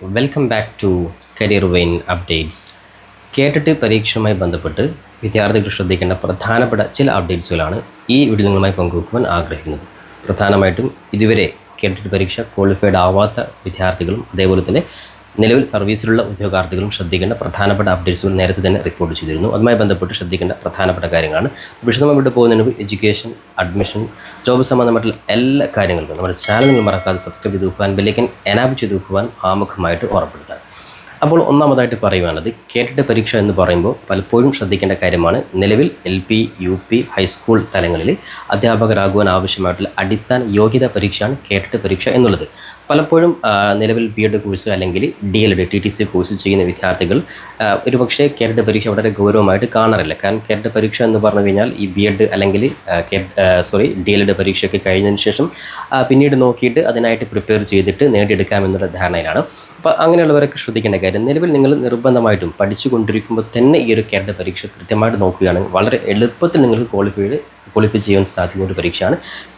Welcome back to Career Vein Updates. കേട്ടിട്ട് പരീക്ഷയുമായി ബന്ധപ്പെട്ട് വിദ്യാർത്ഥികൾ ശ്രദ്ധിക്കേണ്ട പ്രധാനപ്പെട്ട ചില അപ്ഡേറ്റ്സുകളാണ് ഈ വീഡിയോ നിങ്ങളുമായി പങ്കുവെക്കുവാൻ ആഗ്രഹിക്കുന്നത്. പ്രധാനമായിട്ടും ഇതുവരെ കേട്ടിട്ട് പരീക്ഷ ക്വാളിഫൈഡ് ആവാത്ത വിദ്യാർത്ഥികളും അതേപോലെ തന്നെ നിലവിൽ സർവീസിലുള്ള ഉദ്യോഗാർത്ഥികളും ശ്രദ്ധിക്കേണ്ട പ്രധാനപ്പെട്ട അപ്ഡേറ്റ്സുകൾ നേരത്തെ തന്നെ റിപ്പോർട്ട് ചെയ്തിരുന്നു. അതുമായി ബന്ധപ്പെട്ട് ശ്രദ്ധിക്കേണ്ട പ്രധാനപ്പെട്ട കാര്യങ്ങളാണ്. വിശദമായി വിട്ടു പോകുന്നതിന് മുമ്പ് എഡ്യൂക്കേഷൻ, അഡ്മിഷൻ, ജോബ് സംബന്ധമായിട്ടുള്ള എല്ലാ കാര്യങ്ങൾക്കും നമ്മുടെ ചാനൽ നിങ്ങൾ മറക്കാതെ സബ്സ്ക്രൈബ് ചെയ്ത് വെക്കുവാൻ, ബെല്ലൈക്കൻ എനാബിൾ ചെയ്ത് വെക്കുവാൻ ആമുഖമായിട്ട് ഓർമ്മപ്പെടുത്താൻ. അപ്പോൾ ഒന്നാമതായിട്ട് പറയുവാനത് കേട്ടിട്ട് പരീക്ഷ എന്ന് പറയുമ്പോൾ പലപ്പോഴും ശ്രദ്ധിക്കേണ്ട കാര്യമാണ്. നിലവിൽ LP, UP, ഹൈസ്കൂൾ തലങ്ങളിൽ അധ്യാപകരാകുവാൻ ആവശ്യമായിട്ടുള്ള അടിസ്ഥാന യോഗ്യതാ പരീക്ഷയാണ് കേട്ടിട്ട് പരീക്ഷ എന്നുള്ളത്. പലപ്പോഴും നിലവിൽ B.Ed കോഴ്സ് അല്ലെങ്കിൽ DLED TTC കോഴ്സ് ചെയ്യുന്ന വിദ്യാർത്ഥികൾ ഒരുപക്ഷെ കേട്ടിട്ട് പരീക്ഷ വളരെ ഗൗരവമായിട്ട് കാണാറില്ല. കാരണം കേട്ടിട്ട് പരീക്ഷ എന്ന് പറഞ്ഞു കഴിഞ്ഞാൽ ഈ B.Ed അല്ലെങ്കിൽ DLED പരീക്ഷയൊക്കെ കഴിഞ്ഞതിന് ശേഷം പിന്നീട് നോക്കിയിട്ട് അതിനായിട്ട് പ്രിപ്പയർ ചെയ്തിട്ട് നേടിയെടുക്കാമെന്നുള്ള ധാരണയിലാണ്. അപ്പോൾ അങ്ങനെയുള്ളവരൊക്കെ ശ്രദ്ധിക്കേണ്ട കാര്യം, നിലവിൽ നിങ്ങൾ നിർബന്ധമായിട്ടും പഠിച്ചുകൊണ്ടിരിക്കുമ്പോൾ തന്നെ ഈ ഒരു കേട്ടിട്ട് പരീക്ഷ കൃത്യമായിട്ട് നോക്കുകയാണെങ്കിൽ വളരെ എളുപ്പത്തിൽ നിങ്ങൾക്ക് ക്വാളിഫൈ ചെയ്യാൻ സാധിക്കുന്ന ഒരു പരീക്ഷയാണ്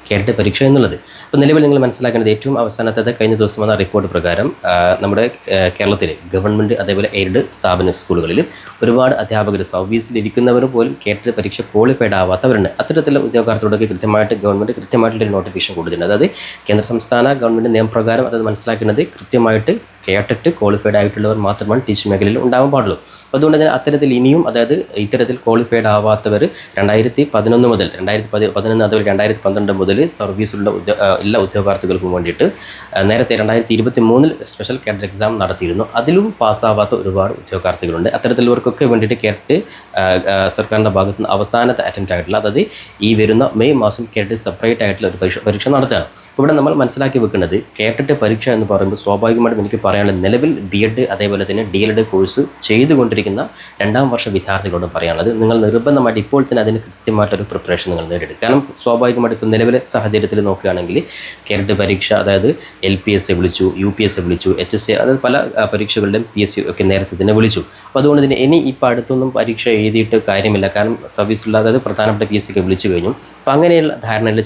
കേട്ടിട്ട് പരീക്ഷ എന്നുള്ളത്. അപ്പോൾ നിലവിൽ നിങ്ങൾ മനസ്സിലാക്കേണ്ടത് ഏറ്റവും അവസാനത്തെ കഴിഞ്ഞ ദിവസം വന്ന റിപ്പോർട്ട് പ്രകാരം നമ്മുടെ കേരളത്തിലെ ഗവൺമെൻറ് അതേപോലെ എയ്ഡഡ് സ്ഥാപന സ്കൂളുകളിൽ ഒരുപാട് അധ്യാപകർ സർവീസിലിരിക്കുന്നവർ പോലും കേട്ടിട്ട് പരീക്ഷ ക്വാളിഫൈഡ് ആവാത്തവരുണ്ട്. അത്തരത്തിലുള്ള ഉദ്യോഗാർത്ഥികളൊക്കെ ഗവൺമെൻറ് കൃത്യമായിട്ടുള്ളൊരു നോട്ടിഫിക്കേഷൻ കൊടുത്തിട്ടുണ്ട്. അതായത് കേന്ദ്ര സംസ്ഥാന ഗവൺമെൻറ് നിയമപ്രകാരം അത് മനസ്സിലാക്കുന്നത് കൃത്യമായിട്ട് കേട്ടിട്ട് ക്വാളിഫൈഡ് ആയിട്ടുള്ളവർ മാത്രമാണ് ടീച്ചിങ് മേഖലയിൽ ഉണ്ടാവാൻ പാടുള്ളൂ. അപ്പോൾ അതുകൊണ്ട് തന്നെ അത്തരത്തിൽ ഇനിയും അതായത് ഇത്തരത്തിൽ ക്വാളിഫൈഡ് ആവാത്തവർ 2011 മുതൽ 2011 അതുപോലെ 2012 മുതൽ സർവീസുള്ള എല്ലാ ഉദ്യോഗാർത്ഥികൾക്കും വേണ്ടിയിട്ട് നേരത്തെ 2023 സ്പെഷ്യൽ കാഡറ്റ് എക്സാം നടത്തിയിരുന്നു. അതിലും പാസ്സാവാത്ത ഒരുപാട് ഉദ്യോഗാർത്ഥികളുണ്ട്. അത്തരത്തിലുള്ളവർക്കൊക്കെ വേണ്ടിയിട്ട് കേട്ടിട്ട് സർക്കാരിൻ്റെ ഭാഗത്ത് നിന്ന് അവസാനത്തെ അറ്റംപ്റ്റ് ആയിട്ടുള്ള, അതായത് ഈ വരുന്ന മെയ് മാസം കേട്ടിട്ട് സെപ്പറേറ്റ് ആയിട്ടുള്ള ഒരു പരീക്ഷ നടത്തുകയാണ്. ഇവിടെ നമ്മൾ മനസ്സിലാക്കി വെക്കുന്നത് കേട്ടിട്ട് പരീക്ഷ എന്ന് പറയുമ്പോൾ സ്വാഭാവികമായിട്ടും എനിക്ക് പറയാനുള്ളത് നിലവിൽ B.Ed അതേപോലെ തന്നെ DLED കോഴ്സ് ചെയ്തുകൊണ്ടിരിക്കുന്ന 2ാം വർഷ വിദ്യാർത്ഥികളോട് പറയാനുള്ളത്, നിങ്ങൾ നിർബന്ധമായിട്ട് ഇപ്പോൾ തന്നെ അതിന് കൃത്യമായിട്ടൊരു പ്രിപ്പറേഷൻ നിങ്ങൾ നേടിയെടുക്കുക. കാരണം സ്വാഭാവികമായിട്ട് ഇപ്പോൾ നിലവിലെ സാഹചര്യത്തിൽ നോക്കുകയാണെങ്കിൽ കേട്ടിട്ട് പരീക്ഷ അതായത് LPS വിളിച്ചു, UPS വിളിച്ചു, HSC അതായത് പല പരീക്ഷകളുടെയും PSC ഒക്കെ നേരത്തെ തന്നെ വിളിച്ചു. അപ്പോൾ അതുകൊണ്ട് തന്നെ ഇനി ഇപ്പോൾ അടുത്തൊന്നും പരീക്ഷ എഴുതിയിട്ട് കാര്യമില്ല, കാരണം സർവീസുള്ള അതായത് പ്രധാനപ്പെട്ട PSC ഒക്കെ വിളിച്ചു കഴിഞ്ഞു. അപ്പോൾ അങ്ങനെയുള്ള ധാരണയിൽ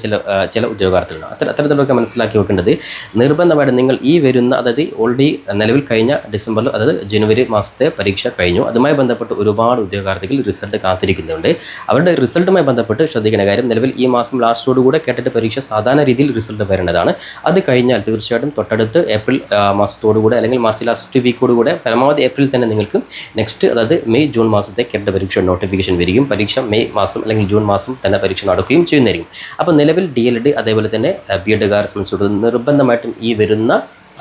ചില ഉദ്യോഗാർത്ഥികളുണ്ട്. അത്തരത്തിലൊക്കെ മനസ്സിലാക്കി വെക്കേണ്ടത് നിർബന്ധമായിട്ട് നിങ്ങൾ ഈ വരുന്ന അതായത് ഓൾറെഡി നിലവിൽ കഴിഞ്ഞ ഡിസംബറിൽ അതായത് ജനുവരി മാസത്തെ പരീക്ഷ കഴിഞ്ഞു. അതുമായി ബന്ധപ്പെട്ട് ഒരുപാട് ഉദ്യോഗാർത്ഥികൾ റിസൾട്ട് കാത്തിരിക്കുന്നുണ്ട്. അവരുടെ റിസൾട്ടുമായി ബന്ധപ്പെട്ട് ശ്രദ്ധിക്കേണ്ട കാര്യം, നിലവിൽ ഈ മാസം ലാസ്റ്റോടുകൂടെ കേട്ടിട്ട് പരീക്ഷ സാധാരണ രീതിയിൽ റിസൾട്ട് വരേണ്ടതാണ്. അത് കഴിഞ്ഞാൽ തീർച്ചയായിട്ടും തൊട്ടടുത്ത് ഏപ്രിൽ മാസത്തോടുകൂടെ അല്ലെങ്കിൽ മാർച്ച് ലാസ്റ്റ് വീക്കോടുകൂടെ പരമാവധി ഏപ്രിൽ തന്നെ നിങ്ങൾക്ക് നെക്സ്റ്റ് അതായത് മെയ് ജൂൺ മാസത്തെ കേട്ടിട്ട് പരീക്ഷ നോട്ടിഫിക്കേഷൻ വരികയും പരീക്ഷ മെയ് മാസം അല്ലെങ്കിൽ ജൂൺ മാസം തന്നെ പരീക്ഷ നടക്കുകയും ചെയ്യുന്നതായിരിക്കും. അപ്പോൾ നിലവിൽ DLED അതേപോലെ തന്നെ B.Ed സംബന്ധിച്ചിടത്തോളം നിർബന്ധമായിട്ടും ഈ വരുന്ന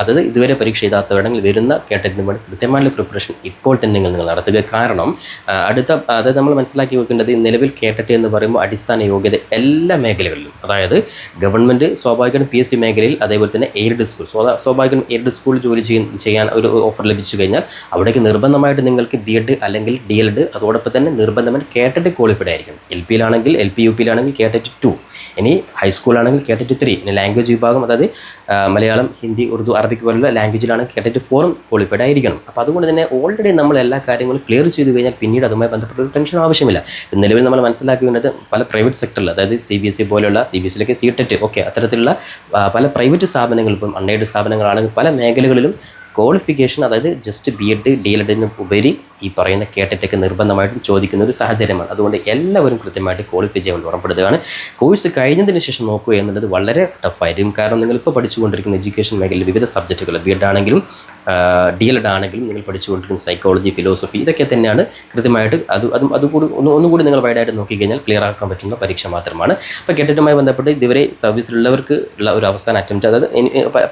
അതായത് ഇതുവരെ പരീക്ഷ എഴുതാത്തവരാണെങ്കിൽ വരുന്ന കേട്ടറ്റിന് വേണ്ടി കൃത്യമായുള്ള പ്രിപ്പറേഷൻ ഇപ്പോൾ തന്നെ നിങ്ങൾ നടത്തുക. കാരണം അതായത് നമ്മൾ മനസ്സിലാക്കി വെക്കേണ്ടത് നിലവിൽ കേട്ടറ്റ് എന്ന് പറയുമ്പോൾ അടിസ്ഥാന യോഗ്യത എല്ലാ മേഖലകളിലും, അതായത് ഗവൺമെൻറ് സ്വാഭാവികം PSC മേഖലയിൽ അതേപോലെ തന്നെ എയ്ഡഡ് സ്കൂൾ സ്വാഭാവികം എയ്ഡഡ് സ്കൂൾ ജോലി ചെയ്യാൻ ഒരു ഓഫർ ലഭിച്ചു കഴിഞ്ഞാൽ അവിടേക്ക് നിർബന്ധമായിട്ട് നിങ്ങൾക്ക് B.Ed അല്ലെങ്കിൽ DLED അതോടൊപ്പം തന്നെ നിർബന്ധമായിട്ട് കേട്ടറ്റ് ക്വാളിഫൈഡ് ആയിരിക്കണം. LP-യിലാണെങ്കിൽ LP, UP-യിലാണെങ്കിൽ കേട്ടറ്റ് 2, ഇനി ഹൈസ്കൂളാണെങ്കിൽ കേട്ടറ്റ് 3, ഇനി ലാംഗ്വേജ് വിഭാഗം അതായത് മലയാളം, ഹിന്ദി, ഉറുദു, അറബിക് പോലുള്ള ലാംഗ്വേജിലാണ് കേട്ടറ്റ് 4 ക്വാളിഫൈഡ് ആയിരിക്കണം. അപ്പോൾ അതുകൊണ്ട് തന്നെ ഓൾറെഡി നമ്മൾ എല്ലാ കാര്യങ്ങളും ക്ലിയർ ചെയ്ത് കഴിഞ്ഞാൽ പിന്നീട് അതുമായി ബന്ധപ്പെട്ട ഒരു ടെൻഷൻ ആവശ്യമില്ല. നിലവിൽ നമ്മൾ മനസ്സിലാക്കുന്നത് പല പ്രൈവറ്റ് സെക്ടറിൽ അതായത് CBSE പോലെയുള്ള CBSEയിലേക്ക് CTET ഒക്കെ അത്തരത്തിലുള്ള പല പ്രൈവറ്റ് സ്ഥാപനങ്ങൾ, ഇപ്പം അൺഎയ്ഡഡ് സ്ഥാപനങ്ങളാണെങ്കിൽ പല മേഖലകളിലും ക്വാളിഫിക്കേഷൻ അതായത് ജസ്റ്റ് B.Ed DLED ഉപരി ഈ പറയുന്ന കേട്ടറ്റൊക്കെ നിർബന്ധമായിട്ടും ചോദിക്കുന്ന ഒരു സാഹചര്യമാണ്. അതുകൊണ്ട് എല്ലാവരും കൃത്യമായിട്ട് ക്വാളിഫൈ ചെയ്യാൻ ഉറപ്പെടുത്തുകയാണ്. കോഴ്സ് കഴിഞ്ഞതിന് ശേഷം നോക്കുക എന്നുള്ളത് വളരെ ടഫായിരിക്കും. കാരണം നിങ്ങളിപ്പോൾ പഠിച്ചുകൊണ്ടിരിക്കുന്ന എഡ്യൂക്കേഷൻ മേഖലയിൽ വിവിധ സബ്ജക്റ്റുകൾ B.Ed ആണെങ്കിലും DLED ആണെങ്കിലും നിങ്ങൾ പഠിച്ചുകൊണ്ടിരിക്കുന്ന സൈക്കോളജി, ഫിലോസഫി ഇതൊക്കെ തന്നെയാണ് കൃത്യമായിട്ട് ഒന്നുകൂടി നിങ്ങൾ വൈഡായിട്ട് നോക്കിക്കഴിഞ്ഞാൽ ക്ലിയർ ആക്കാൻ പറ്റുന്ന പരീക്ഷ മാത്രമാണ്. അപ്പോൾ കേട്ടറ്റുമായി ബന്ധപ്പെട്ട് ഇതുവരെ സർവീസിലുള്ളവർക്ക് ഉള്ള ഒരു അവസാന അറ്റംപ്റ്റ് അതായത്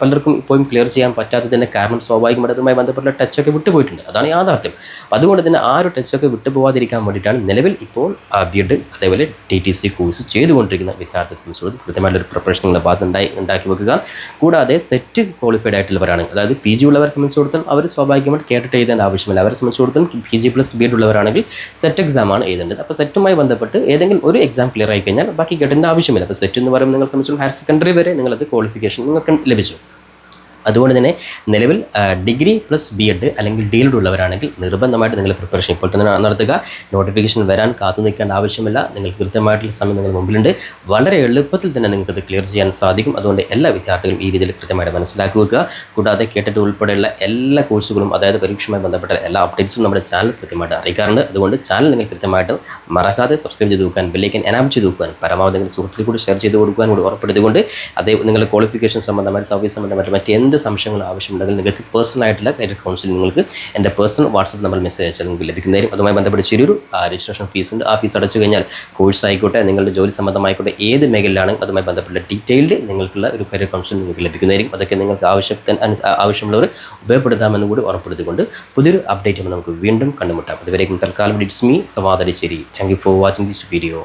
പലർക്കും ഇപ്പോഴും ക്ലിയർ ചെയ്യാൻ പറ്റാത്തതിൻ്റെ കാരണം സ്വാഭാവികമായിട്ട് അതുമായി ബന്ധപ്പെട്ട ടച്ചൊക്കെ വിട്ടുപോയിട്ടുണ്ട്. അതാണ് യാഥാർത്ഥ്യം. അതുകൊണ്ട് തന്നെ ആ ഒരു ടച്ചൊക്കെ വിട്ടുപോകാതിരിക്കാൻ വേണ്ടിയിട്ടാണ് നിലവിൽ ഇപ്പോൾ B.Ed അതേപോലെ TTC കോഴ്സ് ചെയ്തുകൊണ്ടിരിക്കുന്ന വിദ്യാർത്ഥികളെ സംബന്ധിച്ചിടത്തോളം കൃത്യമായിട്ടൊരു പ്രിപ്പറേഷൻ നിങ്ങളുടെ ഭാഗത്ത് ഉണ്ടാക്കി വെക്കുക. കൂടാതെ സെറ്റ് ക്വാളിഫൈഡ് ആയിട്ടുള്ളവരാണെങ്കിൽ അതായത് PG ഉള്ളവരെ സംബന്ധിച്ചിടത്തോളം അവർ സ്വാഭാവികമായിട്ട് കേട്ടിട്ട് എഴുതേണ്ട ആവശ്യമില്ല. അവരെ സംബന്ധിച്ചിടത്തോളം PG + B.Ed ഉള്ളവരാണെങ്കിൽ സെറ്റ് എക്സാമാണ് എഴുതേണ്ടത്. അപ്പോൾ സെറ്റുമായി ബന്ധപ്പെട്ട് ഏതെങ്കിലും ഒരു എക്സാം ക്ലിയർ ആയി കഴിഞ്ഞാൽ ബാക്കി കേട്ടേണ്ട ആവശ്യമില്ല. അപ്പോൾ സെറ്റ് എന്ന് പറയുമ്പോൾ നിങ്ങളെ സംബന്ധിച്ചിടത്തോളം ഹയർ സെക്കൻഡറി വരെ നിങ്ങളത് ക്വാളിഫിക്കേഷൻ നിങ്ങൾക്ക് ലഭിച്ചു. അതുകൊണ്ട് തന്നെ നിലവിൽ ഡിഗ്രി പ്ലസ് BEd അല്ലെങ്കിൽ DELED ഉള്ളവരാണെങ്കിൽ നിർബന്ധമായിട്ട് നിങ്ങൾ പ്രിപ്പറേഷൻ ഇപ്പോൾ തന്നെ നടത്തുക. നോട്ടിഫിക്കേഷൻ വരാൻ കാത്തു നിൽക്കേണ്ട ആവശ്യമില്ല. നിങ്ങൾക്ക് കൃത്യമായിട്ടുള്ള സമയം നിങ്ങൾ മുമ്പിലുണ്ട്. വളരെ എളുപ്പത്തിൽ തന്നെ നിങ്ങൾക്കത് ക്ലിയർ ചെയ്യാൻ സാധിക്കും. അതുകൊണ്ട് എല്ലാ വിദ്യാർത്ഥികളും ഈ രീതിയിൽ കൃത്യമായിട്ട് മനസ്സിലാക്കി വെക്കുക. കൂടാതെ കേട്ടിട്ട് ഉൾപ്പെടെയുള്ള എല്ലാ കോഴ്സുകളും അതായത് പരീക്ഷയുമായി ബന്ധപ്പെട്ട എല്ലാ അപ്ഡേറ്റ്സും നമ്മുടെ ചാനൽ കൃത്യമായിട്ട് അറിയിക്കാറുണ്ട്. അതുകൊണ്ട് ചാനൽ നിങ്ങൾ കൃത്യമായിട്ട് മറക്കാതെ സബ്സ്ക്രൈബ് ചെയ്ത് വെക്കാൻ, ബെല്ലൈക്കൻ എനാബിൾ ചെയ്ത് വെക്കാൻ, പരമാവധി നിങ്ങൾ സുഹൃത്തുക്കൾ കൂടി ഷെയർ ചെയ്ത് കൊടുക്കാൻ കൂടി ഉറപ്പെടുത്തിക്കൊണ്ട് അതേ നിങ്ങളുടെ ക്വാളിഫിക്കേഷൻ സംബന്ധമായിട്ട് സർവീസ് സംബന്ധമായിട്ട് മറ്റെന്ത് സംശയങ്ങളും ആവശ്യമുണ്ടെങ്കിൽ നിങ്ങൾക്ക് പേഴ്സണൽ ആയിട്ടുള്ള കരിയർ കൗൺസിലിംഗ് നിങ്ങൾക്ക് എൻ്റെ പേഴ്സണൽ വാട്സപ്പ് നമ്പർ മെസ്സേജ് അയച്ചാൽ നിങ്ങൾക്ക് ലഭിക്കുന്നതായിരിക്കും. അതുമായി ബന്ധപ്പെട്ട് ചെറിയൊരു രജിസ്ട്രേഷൻ ഫീസ് ഉണ്ട്. ആ ഫീസ് അടച്ചു കഴിഞ്ഞാൽ കോഴ്സ് ആയിക്കോട്ടെ, നിങ്ങളുടെ ജോലി സംബന്ധമായിക്കോട്ടെ, ഏത് മേഖലയിലാണ് അതുമായി ബന്ധപ്പെട്ട ഡീറ്റെയിൽഡ് നിങ്ങൾക്കുള്ള ഒരു കരിയർ കൗൺസിലിംഗ് നിങ്ങൾക്ക് ലഭിക്കുന്നതായിരിക്കും. അതൊക്കെ നിങ്ങൾക്ക് ആവശ്യമുള്ളവർ ഉപയോഗപ്പെടുത്താമെന്നും കൂടി ഉറപ്പെടുത്തിക്കൊണ്ട് പുതിയൊരു അപ്ഡേറ്റ് നമുക്ക് വീണ്ടും കണ്ടുമുട്ടാം. അതുവരേക്കും തൽക്കാലം it's me Savad Alisseri. Thank you for watching this video.